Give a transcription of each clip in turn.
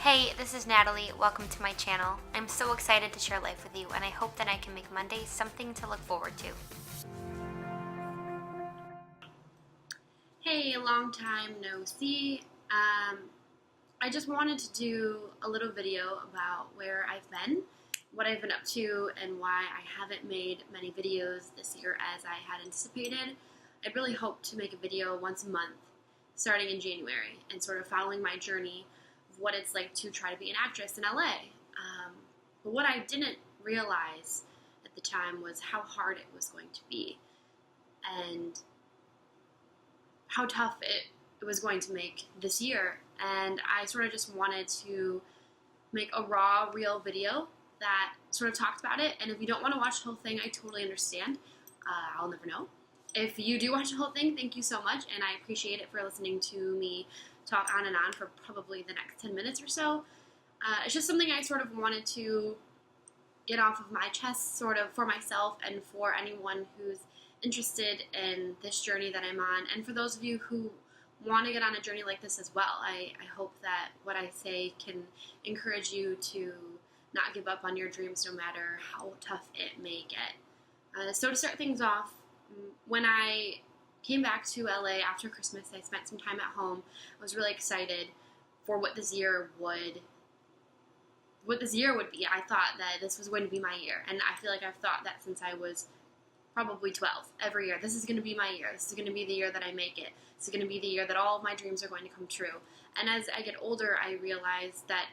Hey, this is Natalie. Welcome to my channel. I'm so excited to share life with you, and I hope that I can make Mondays something to look forward to. Hey, long time no see. I just wanted to do a little video about where I've been, what I've been up to, and why I haven't made many videos this year as I had anticipated. I really hope to make a video once a month starting in January and sort of following my journey of what it's like to try to be an actress in LA. But what I didn't realize at the time was how hard it was going to be and how tough it was going to make this year. And I sort of just wanted to make a raw, real video that sort of talked about it. And if you don't want to watch the whole thing, I totally understand. I'll never know. If you do watch the whole thing, thank you so much, and I appreciate it for listening to me talk on and on for probably the next 10 minutes or so. It's just something I sort of wanted to get off of my chest sort of for myself and for anyone who's interested in this journey that I'm on, and for those of you who want to get on a journey like this as well. I hope that what I say can encourage you to not give up on your dreams no matter how tough it may get. So to start things off, when I came back to LA after Christmas, I spent some time at home. I was really excited for what this year would be. I thought that this was going to be my year, and I feel like I've thought that since I was probably 12, every year. This is going to be my year. This is going to be the year that I make it. This is going to be the year that all of my dreams are going to come true. And as I get older, I realize that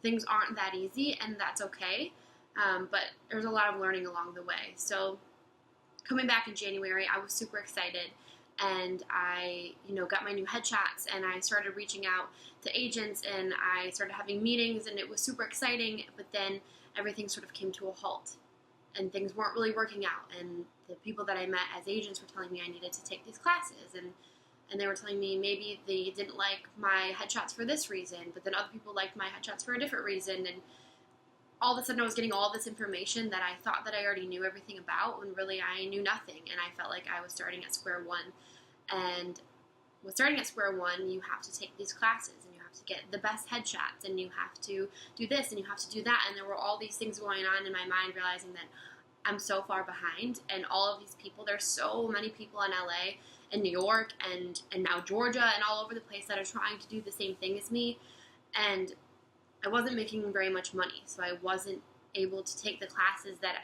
things aren't that easy, and that's okay. But there's a lot of learning along the way. So coming back in January, I was super excited, and I, got my new headshots, and I started reaching out to agents, and I started having meetings, and it was super exciting. But then everything sort of came to a halt, and things weren't really working out. And the people that I met as agents were telling me I needed to take these classes, and they were telling me maybe they didn't like my headshots for this reason, but then other people liked my headshots for a different reason. And all of a sudden I was getting all this information that I thought that I already knew everything about, when really I knew nothing, and I felt like I was starting at square one. And with starting at square one, you have to take these classes, and you have to get the best headshots, and you have to do this, and you have to do that. And there were all these things going on in my mind, realizing that I'm so far behind, and all of these people, there's so many people in LA and New York and now Georgia and all over the place that are trying to do the same thing as me, and I wasn't making very much money, so I wasn't able to take the classes that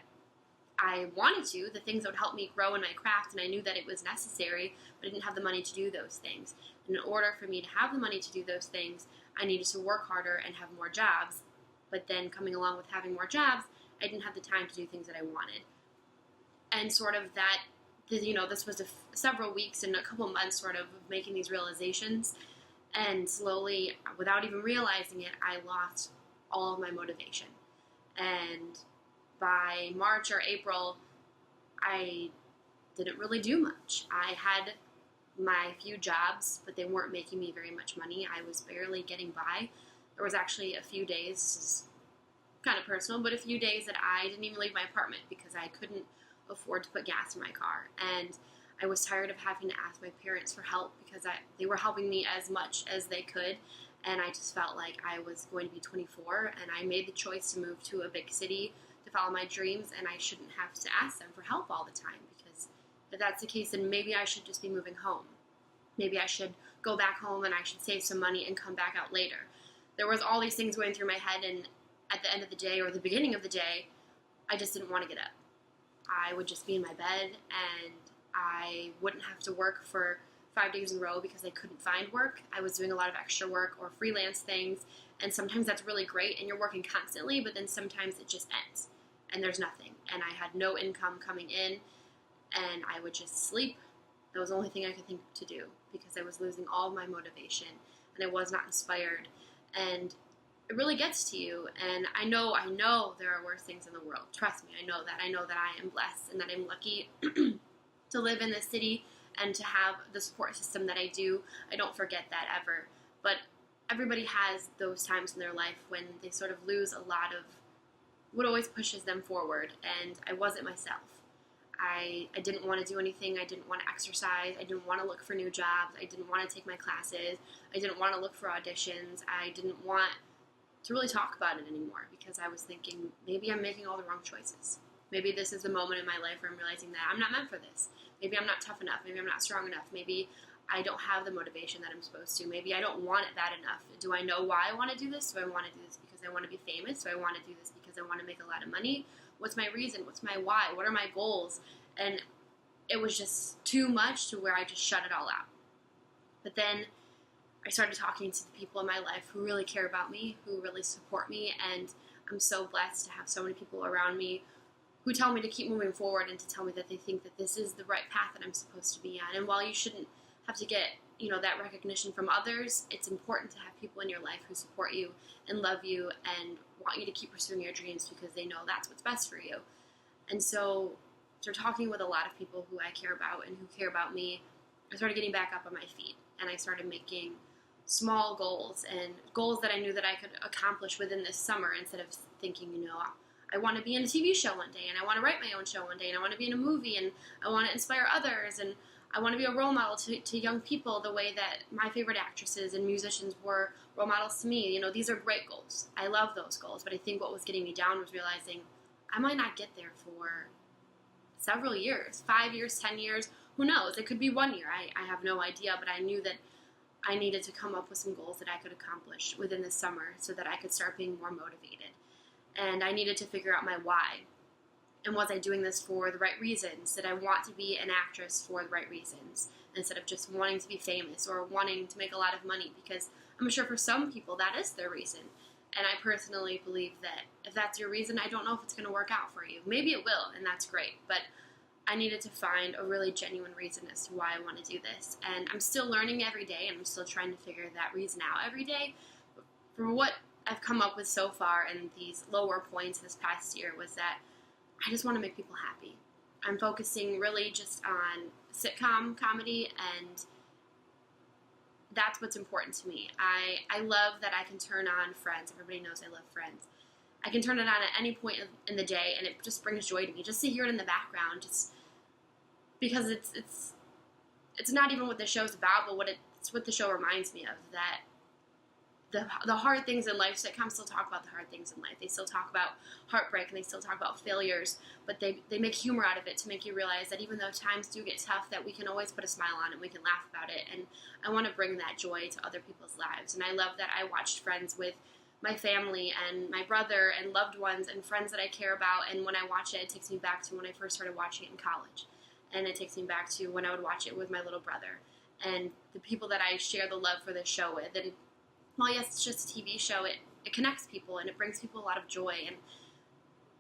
I wanted to, the things that would help me grow in my craft, and I knew that it was necessary, but I didn't have the money to do those things. And in order for me to have the money to do those things, I needed to work harder and have more jobs. But then coming along with having more jobs, I didn't have the time to do things that I wanted. And sort of that, this was several weeks and a couple months sort of making these realizations. And slowly, without even realizing it, I lost all of my motivation. And by March or April, I didn't really do much. I had my few jobs, but they weren't making me very much money. I was barely getting by. There was actually a few days, this is kind of personal, but a few days that I didn't even leave my apartment because I couldn't afford to put gas in my car. And I was tired of having to ask my parents for help because they were helping me as much as they could, and I just felt like I was going to be 24, and I made the choice to move to a big city to follow my dreams, and I shouldn't have to ask them for help all the time, because if that's the case, then maybe I should just be moving home. Maybe I should go back home and I should save some money and come back out later. There was all these things going through my head, and at the end of the day or the beginning of the day, I just didn't want to get up. I would just be in my bed, and I wouldn't have to work for 5 days in a row because I couldn't find work. I was doing a lot of extra work or freelance things, and sometimes that's really great and you're working constantly, but then sometimes it just ends and there's nothing. And I had no income coming in, and I would just sleep. That was the only thing I could think to do because I was losing all of my motivation and I was not inspired. And it really gets to you, and I know there are worse things in the world. Trust me, I know that I am blessed and that I'm lucky to live in this city and to have the support system that I do. I don't forget that ever. But everybody has those times in their life when they sort of lose a lot of what always pushes them forward, and I wasn't myself. I didn't want to do anything. I didn't want to exercise. I didn't want to look for new jobs. I didn't want to take my classes. I didn't want to look for auditions. I didn't want to really talk about it anymore, because I was thinking maybe I'm making all the wrong choices. Maybe this is the moment in my life where I'm realizing that I'm not meant for this. Maybe I'm not tough enough. Maybe I'm not strong enough. Maybe I don't have the motivation that I'm supposed to. Maybe I don't want it bad enough. Do I know why I want to do this? Do I want to do this because I want to be famous? Do I want to do this because I want to make a lot of money? What's my reason? What's my why? What are my goals? And it was just too much to where I just shut it all out. But then I started talking to the people in my life who really care about me, who really support me, and I'm so blessed to have so many people around me who tell me to keep moving forward and to tell me that they think that this is the right path that I'm supposed to be on. And while you shouldn't have to get, that recognition from others, it's important to have people in your life who support you and love you and want you to keep pursuing your dreams because they know that's what's best for you. And so, after talking with a lot of people who I care about and who care about me, I started getting back up on my feet, and I started making small goals and goals that I knew that I could accomplish within this summer, instead of thinking, I want to be in a TV show one day, and I want to write my own show one day, and I want to be in a movie, and I want to inspire others, and I want to be a role model to young people the way that my favorite actresses and musicians were role models to me. These are great goals. I love those goals, but I think what was getting me down was realizing I might not get there for several years, 5 years, 10 years, who knows? It could be 1 year. I have no idea, but I knew that I needed to come up with some goals that I could accomplish within this summer so that I could start being more motivated. And I needed to figure out my why. And was I doing this for the right reasons? Did I want to be an actress for the right reasons, instead of just wanting to be famous or wanting to make a lot of money? Because I'm sure for some people that is their reason. And I personally believe that if that's your reason, I don't know if it's going to work out for you. Maybe it will, and that's great. But I needed to find a really genuine reason as to why I want to do this. And I'm still learning every day, and I'm still trying to figure that reason out every day. But for what I've come up with so far in these lower points this past year was that I just want to make people happy. I'm focusing really just on sitcom comedy, and that's what's important to me. I love that I can turn on Friends. Everybody knows I love Friends. I can turn it on at any point in the day, and it just brings joy to me just to hear it in the background, just because it's not even what the show's about, but it's what the show reminds me of, that the hard things in life. Sitcoms still talk about the hard things in life. They still talk about heartbreak, and they still talk about failures, but they make humor out of it to make you realize that even though times do get tough, that we can always put a smile on it, and we can laugh about it. And I want to bring that joy to other people's lives. And I love that I watched Friends with my family and my brother and loved ones and friends that I care about, and when I watch it, it takes me back to when I first started watching it in college, and it takes me back to when I would watch it with my little brother and the people that I share the love for this show with. And while yes, it's just a TV show, it connects people and it brings people a lot of joy, and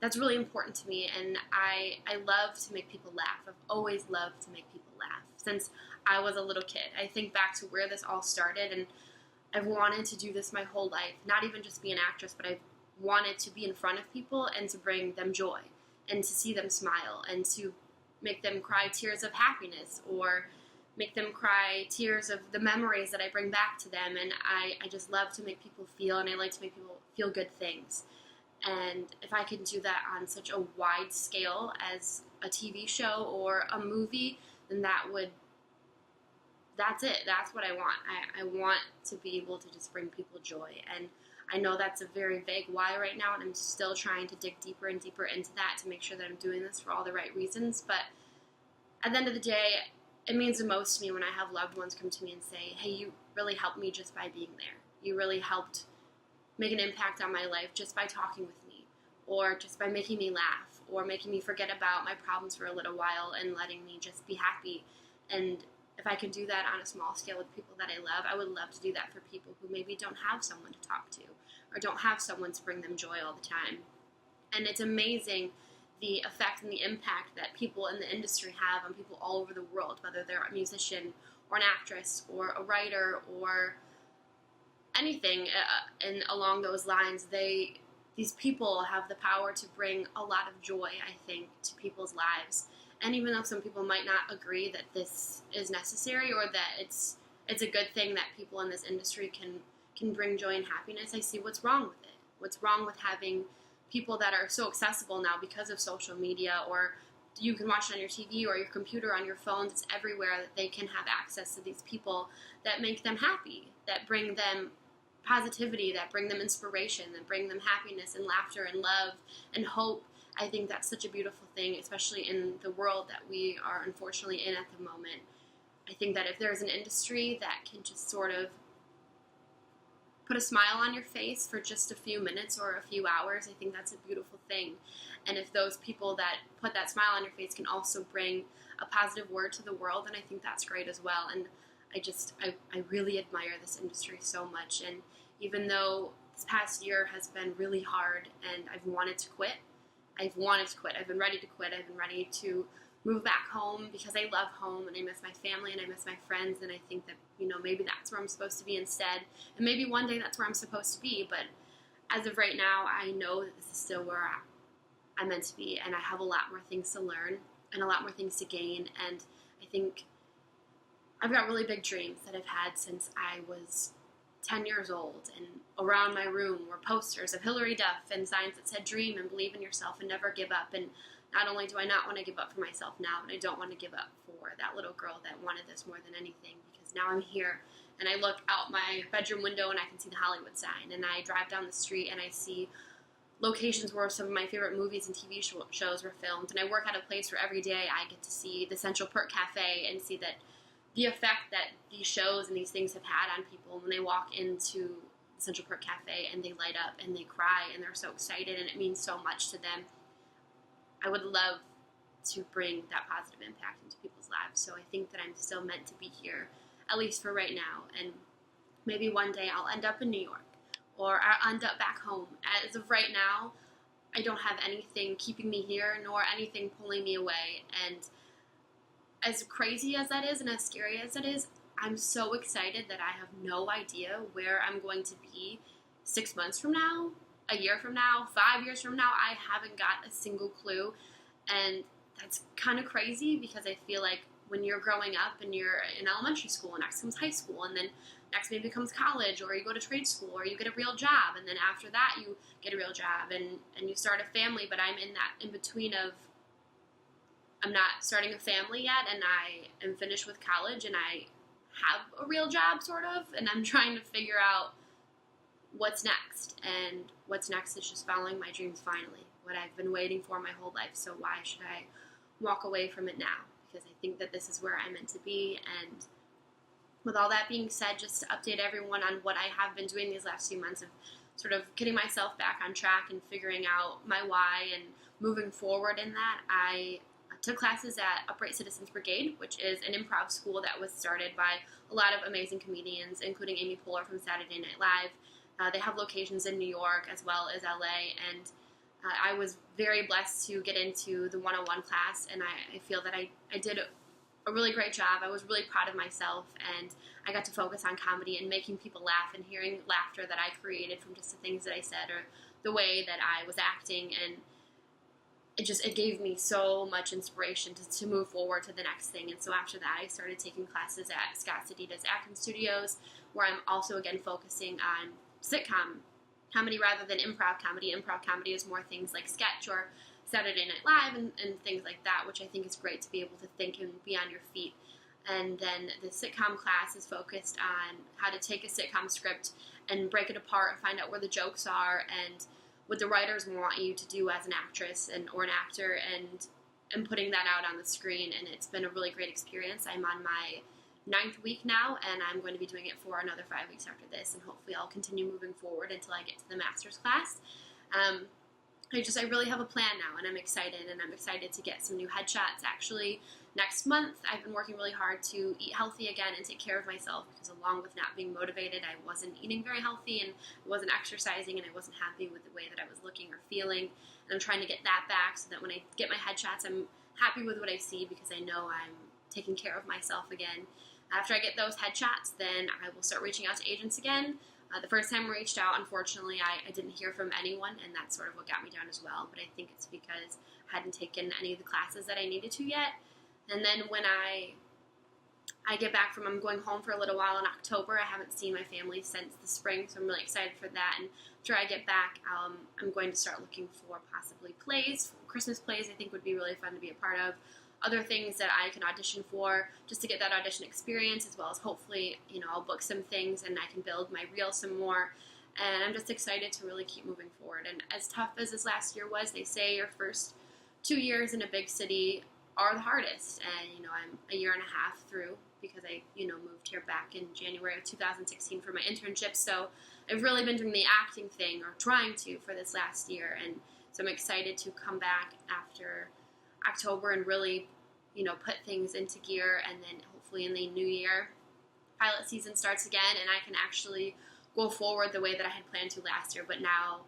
that's really important to me. And I love to make people laugh. I've always loved to make people laugh since I was a little kid. I think back to where this all started, and I've wanted to do this my whole life, not even just be an actress, but I've wanted to be in front of people and to bring them joy and to see them smile and to make them cry tears of happiness, or make them cry tears of the memories that I bring back to them. And I just love to make people feel, and I like to make people feel good things. And if I can do that on such a wide scale as a TV show or a movie, then that's it. That's what I want. I want to be able to just bring people joy. And I know that's a very vague why right now, and I'm still trying to dig deeper and deeper into that to make sure that I'm doing this for all the right reasons. But at the end of the day, it means the most to me when I have loved ones come to me and say, hey, you really helped me just by being there. You really helped make an impact on my life just by talking with me, or just by making me laugh, or making me forget about my problems for a little while and letting me just be happy. And if I can do that on a small scale with people that I love, I would love to do that for people who maybe don't have someone to talk to, or don't have someone to bring them joy all the time. And it's amazing the effect and the impact that people in the industry have on people all over the world, whether they're a musician or an actress or a writer or anything and along those lines. These people have the power to bring a lot of joy, I think, to people's lives. And even though some people might not agree that this is necessary or that it's a good thing that people in this industry can bring joy and happiness, I see what's wrong with it. What's wrong with having people that are so accessible now because of social media, or you can watch it on your TV or your computer, on your phones, it's everywhere, that they can have access to these people that make them happy, that bring them positivity, that bring them inspiration, that bring them happiness and laughter and love and hope. I think that's such a beautiful thing, especially in the world that we are unfortunately in at the moment. I think that if there's an industry that can just sort of put a smile on your face for just a few minutes or a few hours, I think that's a beautiful thing. And if those people that put that smile on your face can also bring a positive word to the world, then I think that's great as well. And I really admire this industry so much. And even though this past year has been really hard and I've wanted to quit, I've been ready to quit. I've been ready to move back home because I love home and I miss my family and I miss my friends, and I think that, maybe that's where I'm supposed to be instead. And maybe one day that's where I'm supposed to be, but as of right now, I know that this is still where I'm meant to be, and I have a lot more things to learn and a lot more things to gain. And I think I've got really big dreams that I've had since I was 10 years old, and around my room were posters of Hillary Duff and signs that said dream and believe in yourself and never give up. And not only do I not want to give up for myself now, but I don't want to give up for that little girl that wanted this more than anything, because now I'm here and I look out my bedroom window and I can see the Hollywood sign, and I drive down the street and I see locations where some of my favorite movies and TV shows were filmed, and I work at a place where every day I get to see the Central Perk Cafe and see that the effect that these shows and these things have had on people when they walk into the Central Perk Cafe and they light up and they cry and they're so excited and it means so much to them. I would love to bring that positive impact into people's lives. So I think that I'm still meant to be here, at least for right now. And maybe one day I'll end up in New York, or I'll end up back home. As of right now, I don't have anything keeping me here, nor anything pulling me away. And as crazy as that is and as scary as it is, I'm so excited that I have no idea where I'm going to be 6 months from now, a year from now, 5 years from now. I haven't got a single clue. And that's kind of crazy, because I feel like when you're growing up and you're in elementary school, and next comes high school, and then next maybe comes college, or you go to trade school, or you get a real job, and then after that you get a real job and you start a family. But I'm in that in between of, I'm not starting a family yet, and I am finished with college, and I have a real job sort of, and I'm trying to figure out what's next. And what's next is just following my dreams finally, what I've been waiting for my whole life. So why should I walk away from it now? Because I think that this is where I'm meant to be. And with all that being said, just to update everyone on what I have been doing these last few months of sort of getting myself back on track and figuring out my why and moving forward in that, I took classes at Upright Citizens Brigade, which is an improv school that was started by a lot of amazing comedians, including Amy Poehler from Saturday Night Live. They have locations in New York as well as LA, and I was very blessed to get into the 101 class, and I feel that I did a really great job. I was really proud of myself, and I got to focus on comedy and making people laugh and hearing laughter that I created from just the things that I said or the way that I was acting, and it gave me so much inspiration to move forward to the next thing. And so after that, I started taking classes at Scott Sedita's acting studios, where I'm also again focusing on sitcom comedy rather than improv comedy. Improv comedy is more things like sketch or Saturday Night Live and things like that, which I think is great to be able to think and be on your feet. And then the sitcom class is focused on how to take a sitcom script and break it apart and find out where the jokes are and what the writers want you to do as an actress or an actor, and putting that out on the screen. And it's been a really great experience. I'm on my 9th week now, and I'm going to be doing it for another 5 weeks after this, and hopefully I'll continue moving forward until I get to the master's class. I really have a plan now, and I'm excited to get some new headshots. Actually, next month, I've been working really hard to eat healthy again and take care of myself, because along with not being motivated, I wasn't eating very healthy and wasn't exercising, and I wasn't happy with the way that I was looking or feeling. And I'm trying to get that back so that when I get my headshots, I'm happy with what I see, because I know I'm taking care of myself again. After I get those headshots, then I will start reaching out to agents again. The first time I reached out, unfortunately, I didn't hear from anyone, and that's sort of what got me down as well. But I think it's because I hadn't taken any of the classes that I needed to yet. And then when I get back I'm going home for a little while in October. I haven't seen my family since the spring, so I'm really excited for that. And after I get back, I'm going to start looking for possibly plays, Christmas plays I think would be really fun to be a part of. other things that I can audition for just to get that audition experience, as well as hopefully, I'll book some things and I can build my reel some more. And I'm just excited to really keep moving forward. And as tough as this last year was, they say your first 2 years in a big city are the hardest. And, I'm a year and a half through because I, moved here back in January of 2016 for my internship. So I've really been doing the acting thing, or trying to, for this last year. And so I'm excited to come back after October and really, put things into gear. And then hopefully in the new year, pilot season starts again and I can actually go forward the way that I had planned to last year, but now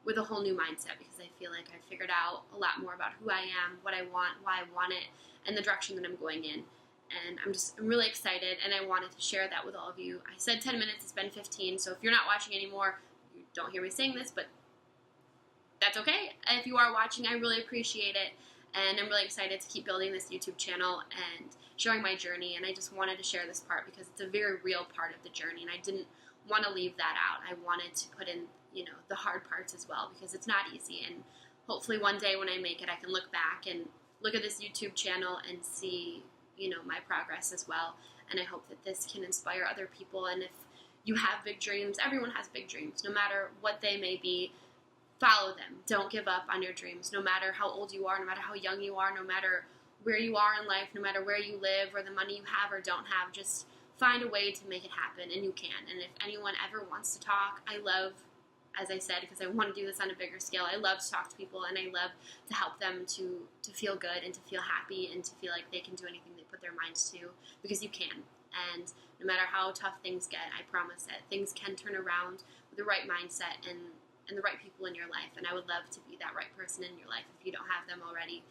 with a whole new mindset, because I feel like I figured out a lot more about who I am, what I want, why I want it, and the direction that I'm going in. And I'm really excited, and I wanted to share that with all of you. I said 10 minutes, it's been 15, so if you're not watching anymore, you don't hear me saying this, but that's okay. If you are watching, I really appreciate it, and I'm really excited to keep building this YouTube channel and sharing my journey, and I just wanted to share this part because it's a very real part of the journey, and I didn't want to leave that out. I wanted to put in, the hard parts as well, because it's not easy, and hopefully one day when I make it, I can look back and look at this YouTube channel and see, my progress as well, and I hope that this can inspire other people. And if you have big dreams, everyone has big dreams, no matter what they may be, follow them. Don't give up on your dreams, no matter how old you are, no matter how young you are, no matter where you are in life, no matter where you live or the money you have or don't have, just find a way to make it happen, and you can. And if anyone ever wants to talk, I love, as I said, because I want to do this on a bigger scale, I love to talk to people, and I love to help them to feel good and to feel happy and to feel like they can do anything they put their minds to, because you can. And no matter how tough things get, I promise that things can turn around with the right mindset and the right people in your life. And I would love to be that right person in your life if you don't have them already.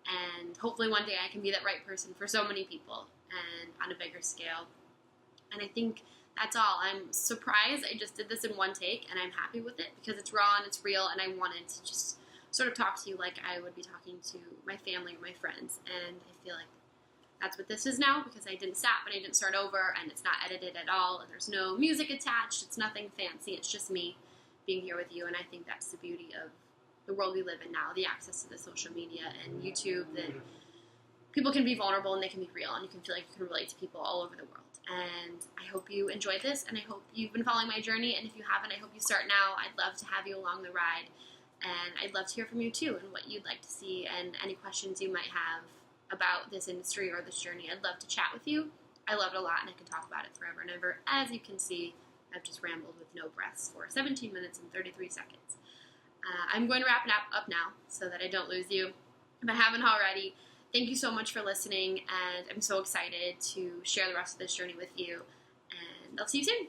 And hopefully one day I can be that right person for so many people and on a bigger scale. And I think that's all. I'm surprised I just did this in one take, and I'm happy with it because it's raw and it's real, and I wanted to just sort of talk to you like I would be talking to my family or my friends. And I feel like that's what this is now, because I didn't stop and I didn't start over, and it's not edited at all, and there's no music attached. It's nothing fancy. It's just me being here with you, and I think that's the beauty of the world we live in now, the access to the social media and YouTube, that people can be vulnerable and they can be real, and you can feel like you can relate to people all over the world. And I hope you enjoyed this, and I hope you've been following my journey, and if you haven't, I hope you start now. I'd love to have you along the ride, and I'd love to hear from you too, and what you'd like to see, and any questions you might have about this industry or this journey. I'd love to chat with you. I love it a lot, and I can talk about it forever and ever. As you can see, I've just rambled with no breaths for 17 minutes and 33 seconds. I'm going to wrap it up now so that I don't lose you, if I haven't already. Thank you so much for listening, and I'm so excited to share the rest of this journey with you, and I'll see you soon.